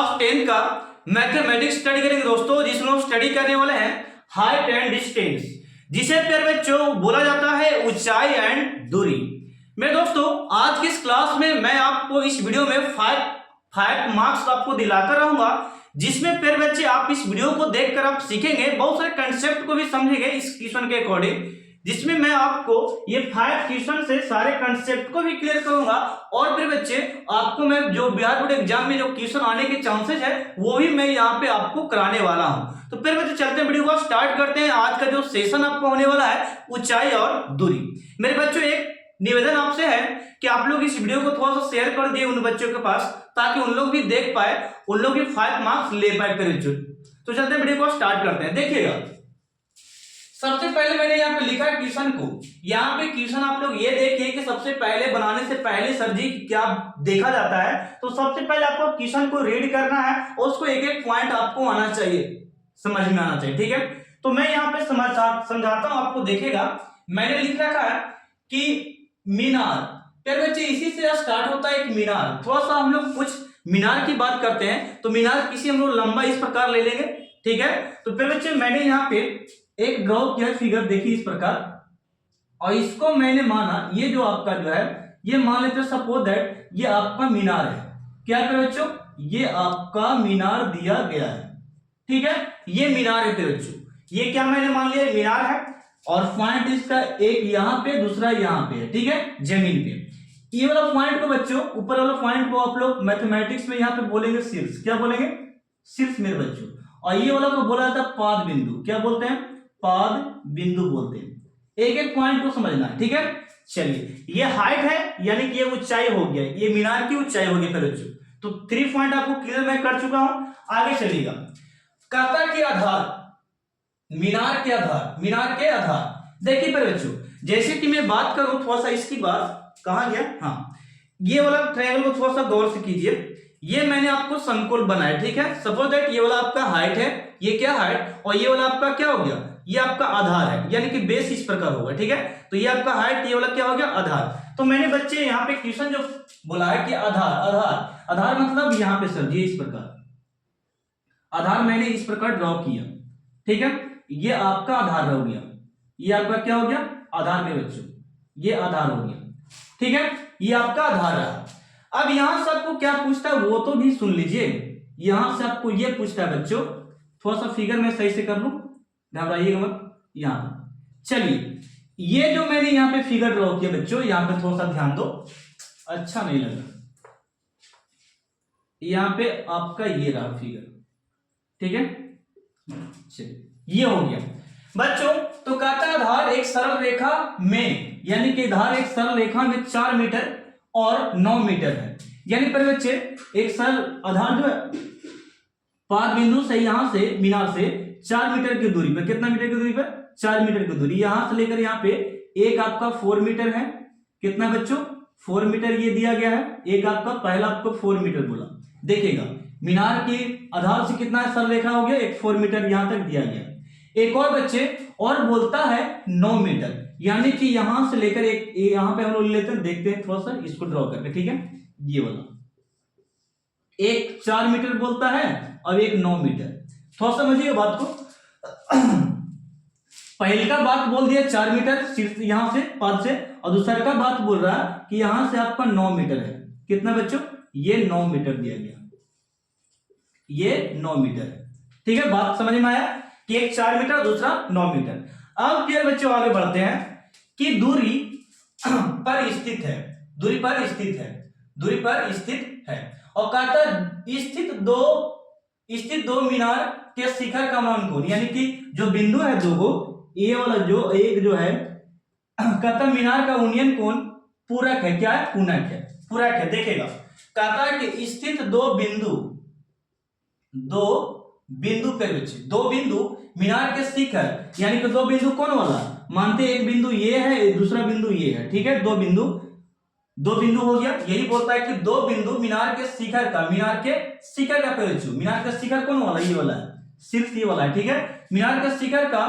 Class 10 का mathematics study करेंगे दोस्तों, जिसमें हम स्टडी करने वाले हैं हाइट एंड डिस्टेंस, जिसे प्यारे बच्चों बोला जाता है ऊंचाई एंड दूरी। मेरे दोस्तों आज की इस क्लास में मैं आपको इस वीडियो में फाइव मार्क्स आपको दिलाकर रहूंगा, जिसमें प्यारे बच्चे आप इस वीडियो को देखकर आप सीखेंगे, बहुत सारे कंसेप्ट को भी समझेंगे इस क्वेश्चन के अकॉर्डिंग, जिसमें मैं आपको ये 5 क्वेश्चन से सारे कंसेप्ट को भी क्लियर करूंगा। और फिर बच्चे आपको मैं जो बिहार बोर्ड एग्जाम में जो क्वेश्चन आने के चांसेस है वो भी मैं यहाँ पे आपको कराने वाला हूं। तो फिर बच्चे चलते हैं, वीडियो को स्टार्ट करते हैं। आज का जो सेशन आपको होने वाला है ऊंचाई और दूरी। मेरे बच्चों एक निवेदन आपसे है कि आप लोग इस वीडियो को थोड़ा सा शेयर कर दिए उन बच्चों के पास, ताकि उन लोग भी देख पाए, उन लोग भी 5 मार्क्स ले पाए। फिर तो चलते हैं, वीडियो को स्टार्ट करते हैं। देखिएगा सबसे पहले मैंने यहाँ पे लिखा है क्वेश्चन को। यहाँ पे क्वेश्चन आप लोग ये देखिए कि सबसे पहले बनाने से पहले सर जी क्या देखा जाता है। तो सबसे पहले आपको क्वेश्चन को रीड करना है और उसको एक एक पॉइंट आपको आना चाहिए, समझ में आना चाहिए, ठीक है। तो मैं यहाँ पे समझाता हूँ आपको। देखिएगा मैंने लिख रखा है कि मीनार, फिर बच्चे इसी से स्टार्ट होता है एक मीनार। थोड़ा सा हम लोग कुछ मीनार की बात करते हैं, तो मीनार किसी हम लोग लंबा इस प्रकार ले लेंगे, ठीक है। तो फिर बच्चे मैंने यहाँ पे एक ड्रॉ किया फिगर, देखिए इस प्रकार, और इसको मैंने माना ये जो आपका जो है ये मान लेते हैं सपोज दैट ये आपका मीनार है। क्या है बच्चों, ये आपका मीनार दिया गया है, ठीक है। ये मीनार है बच्चों, ये क्या मैंने मान लिया मीनार है, और पॉइंट इसका एक यहाँ पे दूसरा यहाँ पे है, ठीक है, जमीन पे। ये वाला पॉइंट को बच्चों, ऊपर वाला पॉइंट को आप लोग मैथमेटिक्स में यहाँ पे बोलेंगे शीर्ष। क्या बोलेंगे, शीर्ष मेरे बच्चों। और ये वाला को बोला जाता है पाद बिंदु। क्या बोलते हैं, पाद बिंदु बोलते हैं। एक एक पॉइंट को समझना है, ठीक है। चलिए ये हाइट है, यानी कि ये ऊंचाई हो गया, ये मीनार की ऊंचाई हो गई बच्चों। तो 3 पॉइंट आपको क्लियर मैं कर चुका हूं। आगे चलिएगा, कहता के आधार, मीनार के आधार, मीनार के आधार। देखिए पर बच्चों जैसे कि मैं बात करूं थोड़ा सा इसकी बात, कहां गया, हाँ, ये वाला ट्रायंगल को थोड़ा सा गौर से कीजिए। ये मैंने आपको समकोण बनाया, ठीक है। सपोज दैट ये वाला आपका हाइट है, ये क्या हाइट, और ये वाला आपका क्या हो गया, ये आपका आधार है, यानी कि बेस इस प्रकार होगा, ठीक है। तो ये आपका हाइट, ये वाला क्या हो गया आधार। तो मैंने बच्चे यहाँ पे क्वेश्चन जो बोला है कि आधार, आधार, आधार मतलब यहाँ पे सर जी इस प्रकार आधार मैंने इस प्रकार ड्रॉ किया, ठीक है। ये आपका आधार हो गया, ये आपका क्या हो गया आधार में बच्चों, ये आधार हो गया, ठीक है। ये आपका आधार रहा। अब यहां से आपको क्या पूछता है वो तो भी सुन लीजिए। यहां से आपको ये पूछता है बच्चों, थोड़ा सा फिगर में सही से कर लूं, घबराइएगा मत। यहां चलिए ये जो मैंने यहां पे फिगर ड्रॉ किया बच्चों, यहां पे थोड़ा सा ध्यान दो, अच्छा नहीं लगा। यहां पे आपका ये रहा फिगर, ठीक है। चलिए ये हो गया बच्चों। तो कहता है आधार एक सरल रेखा में, यानी कि आधार एक सरल रेखा में 4 मीटर और 9 मीटर है। यानी पर बच्चे एक सरल आधार जो है पाद बिंदु से यहां से मीनार से 4 मीटर की दूरी पर, कितना मीटर की दूरी पर, 4 मीटर की दूरी, यहां से लेकर यहां पे एक आपका 4 मीटर है। कितना बच्चों, 4 मीटर ये दिया गया है। एक आपका पहला आपको 4 मीटर बोला। देखिएगा मीनार के आधार से कितना है सरल रेखा हो गया, एक 4 मीटर यहां तक दिया गया। एक और बच्चे और बोलता है 9 मीटर, यानी कि यहां से लेकर एक यहां पे हम लोग लेते हैं, देखते हैं थोड़ा सा इसको ड्रॉ करके, ठीक है। ये वाला एक 4 मीटर बोलता है और एक 9 मीटर। थोड़ा समझिए बात को। पहले का बात बोल दिया 4 मीटर यहां से पाद से, और दूसरा का बात बोल रहा है कि यहां से आपका 9 मीटर है। कितना बच्चों, ये 9 मीटर दिया गया, ये 9 मीटर है, ठीक है। बात समझ में आया कि एक 4 मीटर दूसरा 9 मीटर। अब क्या बच्चों आगे बढ़ते हैं कि दूरी पर स्थित है, दूरी पर स्थित है, दूरी पर स्थित है। और कहता स्थित दो मीनार के शिखर का मान कोण, यानी कि जो बिंदु है दो, ये वाला जो एक जो है कहता मीनार का उन्नयन कोण पूरक है। क्या है, पूरक है, पूरक है। देखेगा कहता है कि स्थित दो बिंदु पे बच्चे, 2 बिंदु मीनार के शिखर, यानी कि 2 बिंदु कौन वाला, मानते एक बिंदु ये है, दूसरा बिंदु ये है, ठीक है। 2 बिंदु हो गया। यही बोलता है कि 2 बिंदु मीनार के शिखर का, मीनार के शिखर का बच्चों, मीनार का शिखर कौन वाला, ये वाला है, सिर्फ ये वाला है, ठीक है। मीनार के शिखर का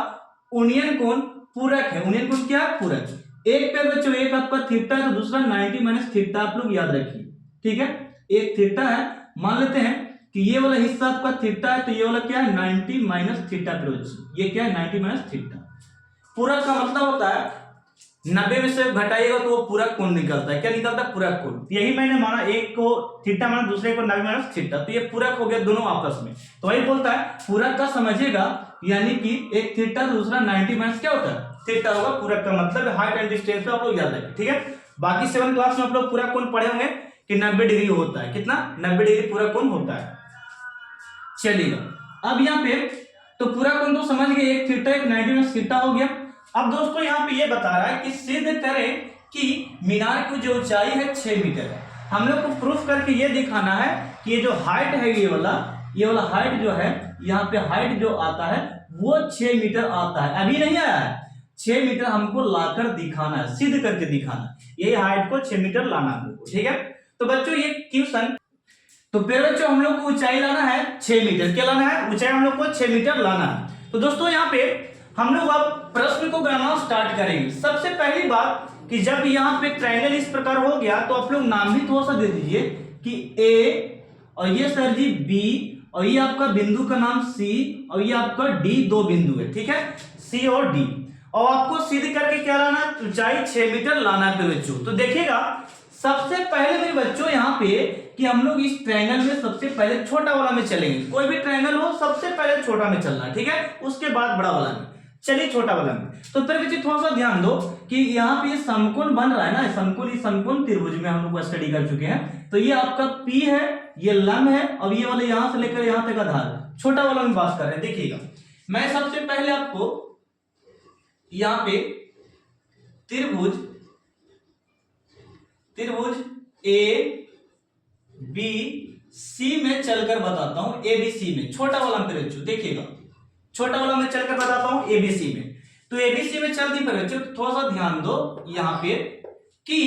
उन्नयन कोण पूरक है। उन्नयन कोण क्या है, पूरक। एक पे बच्चों एक आपका थीटा है, तो दूसरा 90 माइनस थीटा, आप लोग याद रखिए, ठीक है। एक थीटा है, मान लेते हैं कि ये वाला हिस्सा आपका थीटा है, तो ये वाला क्या है 90 माइनस थीटा पे बच्चों, ये क्या है 90 माइनस थीटा। पूरक का मतलब होता है 90 में से घटाइएगा तो वो पूरक कोण निकलता है। क्या निकलता है? पूरक कोण। यही मैंने माना, एक को थीटा माना, दूसरे को 90 माइनस थीटा, तो ये पूरक हो गया दोनों आपस में। तो वही बोलता है पूरक का समझिएगा, यानी कि एक थीटा दूसरा 90 माइनस क्या होता है थीटा होगा। पूरक का मतलब हाइट एंड डिस्टेंस पे आप लोग याद रखें, ठीक है। बाकी 7 क्लास में आप लोग पूरक कोण पढ़े होंगे कि 90 डिग्री होता है। कितना? 90 डिग्री पूरक कोण होता है। चलिएगा अब यहाँ पे तो पूरा कोण तो समझ गए, एक थीटा एक 90 माइनस थीटा हो गया। अब दोस्तों यहाँ पे ये बता रहा है कि सिद्ध करें कि मीनार की जो ऊंचाई है 6 मीटर है। हम लोग को प्रूफ करके ये दिखाना है कि ये जो हाइट है ये वाला हाइट जो है, यहाँ पे हाइट जो आता है वो 6 मीटर आता है। अभी नहीं आया है, 6 मीटर हमको लाकर दिखाना है, सिद्ध करके दिखाना है। यही हाइट को 6 मीटर लाना है, ठीक है। तो बच्चों ये क्वेश्चन, तो फिर बच्चों हम लोग को ऊंचाई लाना है 6 मीटर। क्या लाना है? ऊंचाई हम लोग को 6 मीटर लाना है। तो दोस्तों यहाँ पे हम लोग अब प्रश्न को बनाना स्टार्ट करेंगे। सबसे पहली बात कि जब यहाँ पे ट्रायंगल इस प्रकार हो गया तो आप लोग नाम भी थोड़ा सा दे दीजिए कि ए, और ये सर जी बी, और ये आपका बिंदु का नाम सी, और ये आपका डी, दो बिंदु है, ठीक है, सी और डी। और आपको सिद्ध करके क्या लाना है? ऊंचाई 6 मीटर लाना है बच्चों। तो देखिएगा सबसे पहले मेरे बच्चों यहाँ पे कि हम लोग इस ट्रायंगल में सबसे पहले छोटा वाला में चलेंगे। कोई भी ट्रायंगल हो सबसे पहले छोटा में चलना है, ठीक है, उसके बाद बड़ा वाला में। चलिए छोटा वाला में। तो फिर बच्चे थोड़ा सा ध्यान दो कि यहाँ पे समकोण बन रहा है ना, समकोण, इस समकोण त्रिभुज में हम लोग स्टडी कर चुके हैं। तो ये आपका P है, ये लंब है, अब ये वाले यहां से लेकर यहां तक आधार। छोटा वाला में बात कर रहे हैं। देखिएगा मैं सबसे पहले आपको यहाँ पे त्रिभुज ए बी सी में चलकर बताता हूं, एबीसी में, छोटा वाला में बच्चों। देखिएगा छोटा वाला में चलकर बताता हूं एबीसी में। तो एबीसी में चलती पर बच्चों थोड़ा सा ध्यान दो यहां पे कि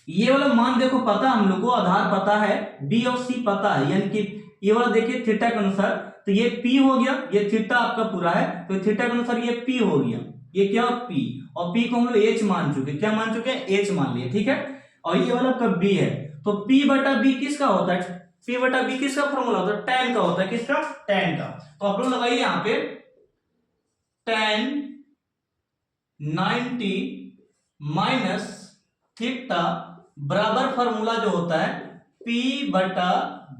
ये वाला मान देखो पता, हम लोग को आधार पता है, बी और सी पता है, यानी कि ये वाला देखिए थीटा के अनुसार, तो ये पी हो गया, ये थीटा आपका पूरा है, तो थीटा के अनुसार ये पी हो गया, ये क्या पी, और पी को हम लोग एच मान चुके, क्या मान चुके हैं? एच मान लिए, ठीक है। और ये वाला का बी है, तो पी बटा बी किसका होता है? पी बटा बी किसका फॉर्मूला होता है? tan का होता है। किसका? tan का। तो आप लोग लगाइए यहां पे tan 90 माइनस थीटा बराबर फॉर्मूला जो होता है P बटा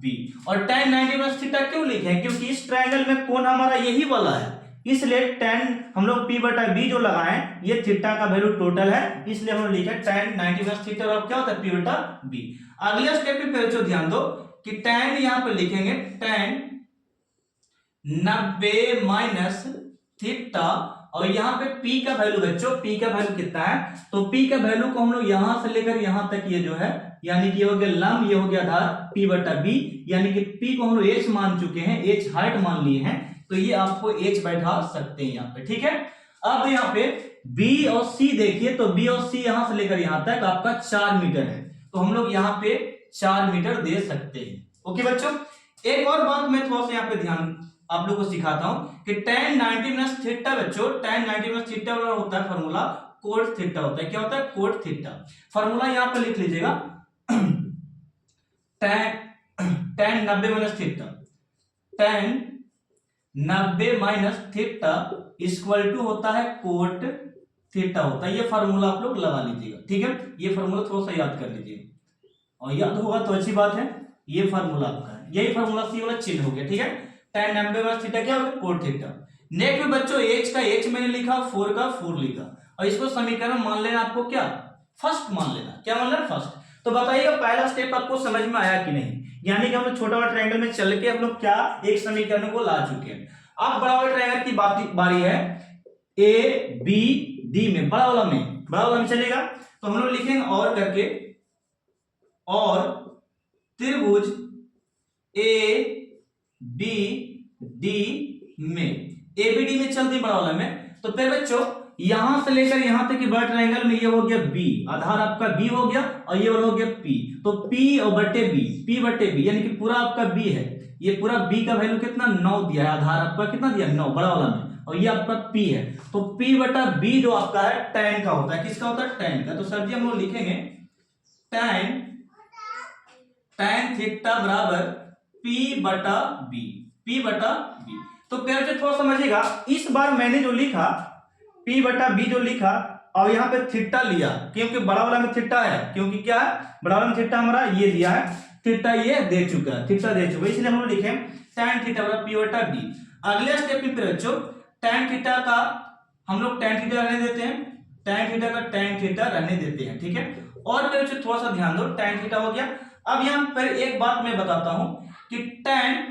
B। और tan 90 माइनस थीटा क्यों लिखे हैं? क्योंकि इस ट्रायंगल में कोण हमारा यही वाला है, इसलिए tan हम लोग P बटा B जो लगाएं, ये थीटा का वैल्यू टोटल है, इसलिए हम लोग लिखे tan 90 माइनस थीटा और क्या होता है? P बटा B। अगले स्टेप पे फिर ध्यान दो कि tan यहां पे लिखेंगे tan 90 माइनस थीटा, और यहाँ पे P का वैल्यू बच्चों, P का वैल्यू कितना है? तो P का वैल्यू को हम लोग यहां से लेकर यहां तक ये जो है, यानी कि ये हो गया लंब, ये हो गया आधार, P बटा B, यानी कि P को हम लोग H मान चुके हैं, H हाइट मान लिए हैं, तो ये आपको H बैठा सकते हैं यहाँ पे, ठीक है। अब यहाँ पे B और C देखिए, तो B और C यहां से लेकर यहां तक आपका 4 मीटर है, तो हम लोग यहाँ पे 4 मीटर दे सकते हैं। ओके बच्चों, एक और बात मैं थोड़ा सा यहाँ पे ध्यान आप लोग को सिखाता हूं कि tan 90 माइनस थीटा बच्चों, tan 90 माइनस थीटा वाला होता है फॉर्मूला कोट थीटा होता है। क्या होता है? Cot theta. फॉर्मूला यहां पर लिख लीजिएगा tan 90 minus theta, tan 90 minus theta equal to होता है कोट थीटा होता है। ये फार्मूला आप लोग लगा लीजिएगा, ठीक है। ये फार्मूला थोड़ा सा याद कर लीजिएगा, और याद होगा तो अच्छी बात है। ये फार्मूला आपका है, यही फार्मूला सी वाला चिन्ह हो गया, ठीक है। tan 90 माइनस थीटा क्या होगा? Cot theta. नेक्स्ट में बच्चों h का h मैंने लिखा, 4 का 4 लिखा, और इसको समीकरण मान लेना आपको क्या? फर्स्ट मान लेना। क्या मान लेना? फर्स्ट। तो बताइएगा पहला स्टेप आपको समझ में आया कि नहीं? यानी कि हम लोग छोटा वाला ट्रायंगल में चल के हम लोग क्या एक समीकरण को ला चुके हैं। अब बड़ा वाला ट्रायंगल की बारी है, ए बी डी में, बड़ा वाला में चलेगा। तो हम लोग लिखेंगे और करके, और त्रिभुज ए बी डी में, एबीडी में चलती बड़ा वाला में। तो फिर बच्चों यहां से लेकर यहां तक की बड़ा ट्रायंगल में ये हो गया बी, आधार आपका बी हो गया, और ये हो गया पी। तो पी और बटे बी, पी बटे बी, यानी कि पूरा आपका बी है, ये पूरा बी का वैल्यू कितना? 9 दिया है, आधार आपका कितना दिया? 9 बड़ा वाला में, और ये आपका पी है। तो पी बटा बी जो आपका है tan का होता है। किसका होता है? tan का। तो सर जी हम लोग लिखेंगे tan tan थीटा बराबर P बटा B, P बटा B। तो प्यार से थोड़ा समझिएगा, इस बार मैंने जो लिखा P बटा B जो लिखा और यहाँ पे थीटा लिया, क्योंकि बड़ा वाला में थीटा है, क्योंकि क्या है बड़ा वाला में थीटा हमारा ये दिया है, थीटा ये दे चुका है, थीटा दे चुका है, इसलिए हम लोग लिखे tan थीटा बराबर P बटा B। अगले स्टेप में फिर बच्चों tan थीटा का हम लोग tan थीटा रहने देते हैं, tan थीटा का tan थीटा रहने देते हैं, ठीक है। और फिर बच्चों थोड़ा सा ध्यान दो, tan थीटा हो गया। अब यहाँ पर एक बात मैं बताता हूं कि tan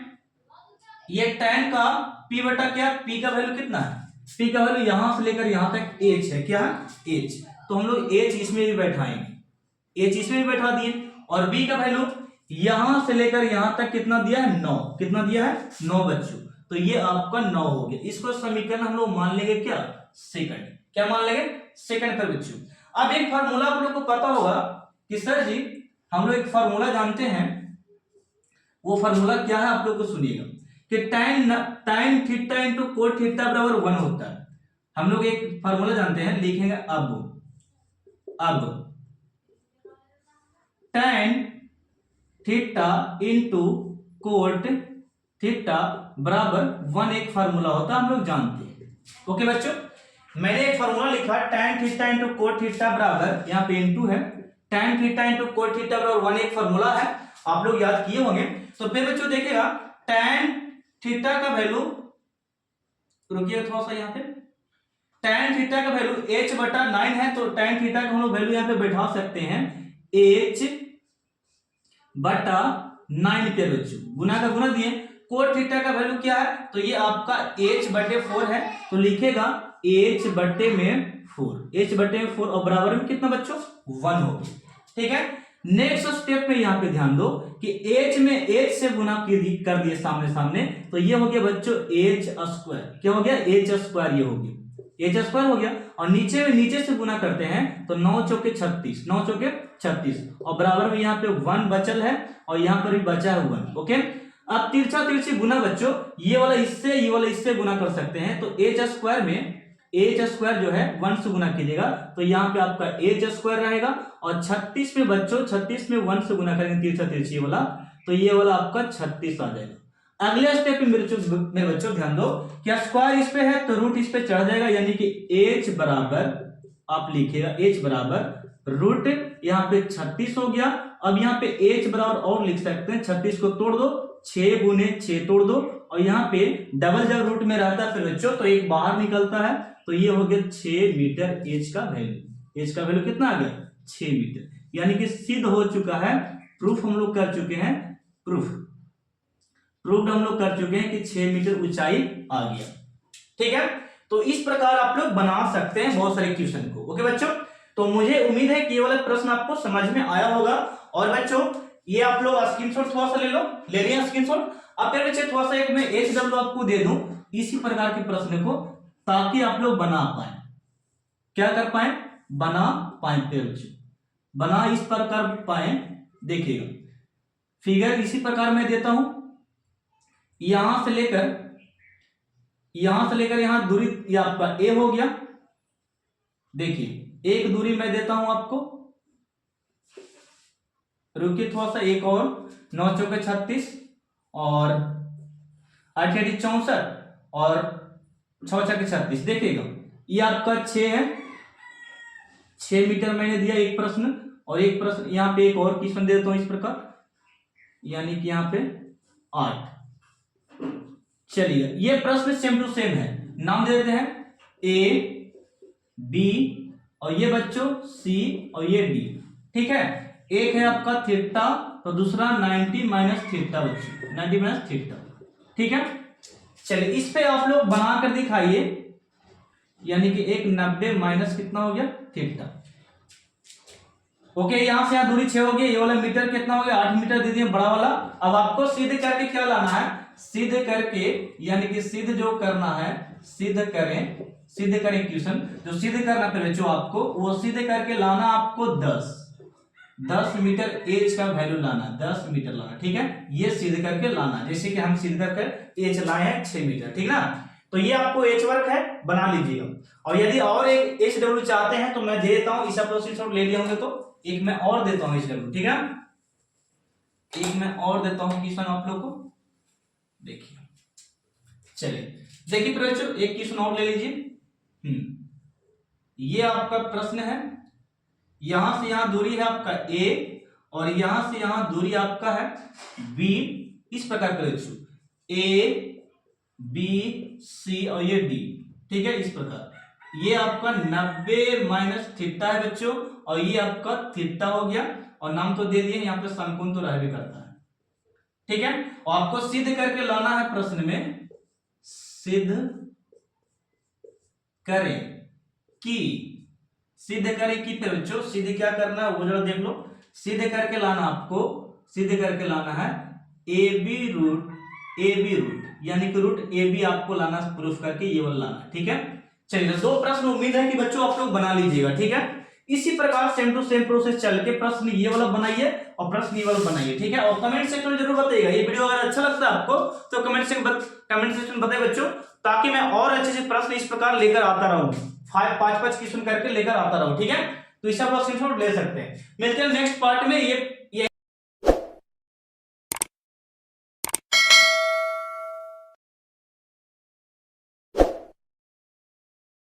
का P बटा क्या, P का वैल्यू कितना है, P का वैल्यू यहां से लेकर यहां तक h है, क्या है h, तो हम लोग h इसमें भी बैठाएंगे, h इसमें भी बैठा दिए। और B का वैल्यू यहां से लेकर यहां तक कितना दिया है 9, कितना दिया है 9 बच्चों, तो ये आपका 9 हो गया। इसको समीकरण हम लोग मान लेंगे क्या, सेकंड, क्या मान लेंगे सेकंड पर बच्चों। अब एक फार्मूला आप लोग को पता होगा कि सर जी हम लोग एक फार्मूला जानते हैं, वो फार्मूला क्या है आप लोग को सुनिएगा कि tan theta into cot theta बराबर 1 होता है। हम लोग एक फार्मूला जानते हैं, लिखेंगे अब tan theta into cot theta बराबर 1 एक फार्मूला होता है, हम लोग जानते हैं। ओके बच्चों, मैंने एक फार्मूला लिखा tan theta into cot theta बराबर, यहाँ पे इंटू है, tan theta into cot theta बराबर 1 एक फार्मूला है, आप लोग याद किए होंगे। तो फिर बच्चों देखिएगा tan थीटा का वैल्यू, रुकिए थोड़ा सा, यहाँ पे tan थीटा का वैल्यू h बटा 9 है, तो tan थीटा का हम लोग वैल्यू यहाँ पे बैठा सकते हैं h बटा 9 पे बच्चों, गुना का गुना दिए। कोट थीटा का वैल्यू क्या है, तो ये आपका h बटे 4 है, तो लिखेगा h बटे में 4, h बटे में 4 और बराबर में कितना बच्चों 1 हो, ठीक है। नेक्स्ट स्टेप में यहाँ पे ध्यान दो कि h में h से गुना कर दिए सामने सामने, तो ये हो गया बच्चों h स्क्वायर, क्या हो गया h स्क्वायर, ये हो गया h स्क्वायर हो गया। और नीचे में नीचे से गुना करते हैं तो 9 चौके 36, 9 चौके 36 और बराबर में यहाँ पे 1 बचल है और यहाँ पर भी बचा है 1। ओके, अब तिरछा तिरछी गुना बच्चों, ये वाला इससे गुना कर सकते हैं, तो h स्क्वायर में h स्क्वायर जो है 1 से गुना कीजिएगा तो यहाँ पे आपका h स्क्वायर रहेगा, और 36 में बच्चों 36 में 1 से गुना करेंगे तिरछा तिरछी वाला, तो ये वाला आपका 36 आ जाएगा। अगले स्टेप में मेरे बच्चों ध्यान दो कि स्क्वायर इस पे है तो रूट इस पे चढ़ जाएगा, यानी कि h बराबर आप लिखिएगा h बराबर रूट यहाँ पे 36 हो गया। अब यहाँ पे h बराबर और लिख सकते हैं, 36 को तोड़ दो, 6 गुने 6 तोड़ दो, और यहाँ पे डबल जब रूट में रहता है फिर बच्चों तो एक बाहर निकलता है, तो ये हो गया 6 मीटर h का वैल्यू। h का वैल्यू कितना आ गया 6 मीटर, यानी कि सिद्ध हो चुका है, प्रूफ हम लोग कर चुके हैं, प्रूफ हम लोग कर चुके हैं कि 6 मीटर ऊंचाई आ गया, ठीक है। तो इस प्रकार आप लोग बना सकते हैं बहुत सारे क्वेश्चन को। ओके बच्चों, तो मुझे उम्मीद है कि ये वाला प्रश्न आपको समझ में आया होगा। और बच्चों ये आप लोग स्क्रीनशॉट थोड़ा सा ले लिया स्क्रीनशॉट। अब फिर बच्चे थोड़ा सा एक मैं HW आपको दे दूं इसी प्रकार के प्रश्न को, ताकि आप लोग बना पाए, क्या कर पाए, बना पाए, बना इस प्रकार पाए। देखिएगा फिगर इसी प्रकार मैं देता हूं, यहां से लेकर यहां दूरी ये आपका a हो गया। देखिए एक दूरी मैं देता हूं आपको, रुकिए थोड़ा सा, एक और 9 चौके 36 और 8 64 और 6 चौके 36। देखिएगा ये आपका 6 है, 6 मीटर मैंने दिया एक प्रश्न, और एक प्रश्न यहाँ पे एक और क्वेश्चन दे देता हूं इस प्रकार, यानी कि यहाँ पे 8। चलिए ये प्रश्न सेम टू सेम है, नाम दे देते हैं A B और ये बच्चों C और ये D, ठीक है। एक है आपका थीटा तो दूसरा 90 माइनस थीटा बच्चों, 90 माइनस थीटा, ठीक है। चलिए इस पे आप लोग बनाकर दिखाइए, यानी कि एक 90 माइनस कितना हो गया थीटा। ओके, यहां से यहां दूरी 6 हो गई, ये वाला मीटर कितना हो गया 8 मीटर दे दिए बड़ा वाला। अब आपको सिद्ध करके क्या लाना है, सिद्ध करके, यानी कि सिद्ध जो करना है, सिद्ध करें क्वेश्चन जो सिद्ध करना फिर बच्चों आपको, वो सिद्ध करके लाना आपको 10 मीटर एच का वैल्यू लाना, 10 मीटर लाना, ठीक है। ये सिद्ध करके लाना, जैसे कि हम सिद्ध करके एच लाए हैं 6 मीटर, ठीक ना। तो ये आपको एच वर्क है, बना लीजिएगा। और यदि और एक एच डब्ल्यू चाहते हैं तो मैं दे देता हूं, इस प्रोसेस ले लिया होंगे तो एक मैं और देता हूं एच डब्ल्यू, ठीक है। एक मैं और देता हूं क्वेश्चन आप लोग को, देखिए। चलिए देखिए प्रिय बच्चों, एक क्वेश्चन और ले लीजिए। ये आपका प्रश्न है, यहां से यहां दूरी है आपका a और यहां से यहां दूरी आपका है b। इस प्रकार प्रिय बच्चों, a b c और ये d, ठीक है। इस प्रकार ये आपका 90 माइनस थीटा है बच्चों, और ये आपका थीटा हो गया, और नाम तो दे दिए, यहाँ पे समकोण तो रह भी करता है, ठीक है। और आपको सिद्ध करके लाना है प्रश्न में, सिद्ध करें कि, सिद्ध करें कि फिर बच्चों सिद्ध क्या करना है वो जरा देख लो। सिद्ध करके लाना, आपको सिद्ध करके लाना है ए बी रूट यानी कि रूट ए बी आपको लाना, प्रूफ करके ये वाला लाना, ठीक है। चलिए दो प्रश्न उम्मीद है कि बच्चों आप लोग बना लीजिएगा, ठीक है। इसी प्रकार सेम टू सेम प्रोसेस चल के प्रश्न ये वाला बनाइए और प्रश्न ये वाला बनाइए, ठीक है। और कमेंट सेक्शन में जरूर बताइएगा, ये वीडियो अगर अच्छा लगता है आपको तो कमेंट सेक्शन बताइए बच्चों, ताकि मैं और अच्छे से प्रश्न इस प्रकार लेकर आता रहूं, 5-5 क्वेश्चन करके लेकर आता रहूं, ठीक है। तो इससे आप लोग स्क्रीनशॉट ले सकते हैं। मिलते हैं नेक्स्ट पार्ट में। ये